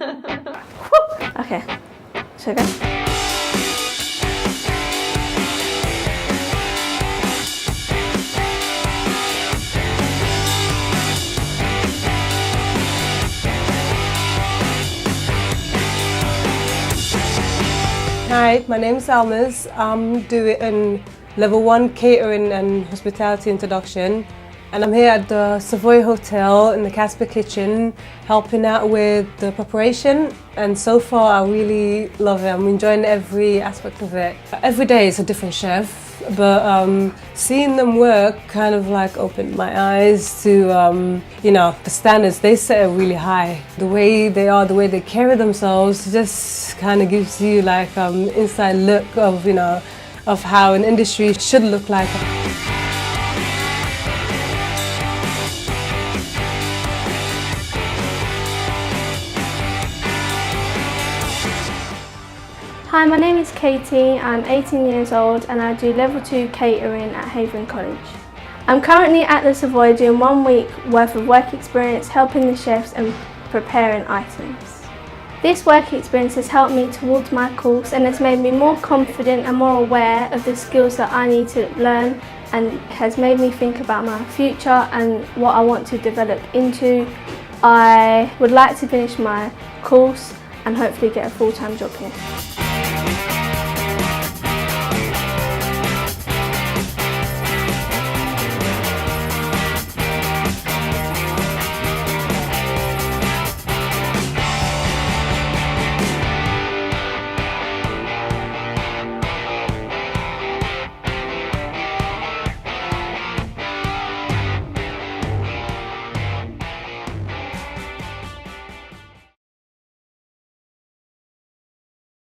Okay, so go. Hi, my name is Almas. I'm doing Level 1 Catering and Hospitality Introduction, and I'm here at the Savoy Hotel in the Casper Kitchen helping out with the preparation, and so far I really love it. I'm enjoying every aspect of it. Every day is a different chef, but seeing them work kind of like opened my eyes to the standards they set are really high. The way they are, the way they carry themselves just kind of gives you like inside look of how an industry should look like. Hi, my name is Katie, I'm 18 years old and I do Level 2 Catering at Haven College. I'm currently at the Savoy doing 1 week worth of work experience helping the chefs and preparing items. This work experience has helped me towards my course and has made me more confident and more aware of the skills that I need to learn, and has made me think about my future and what I want to develop into. I would like to finish my course and hopefully get a full-time job here.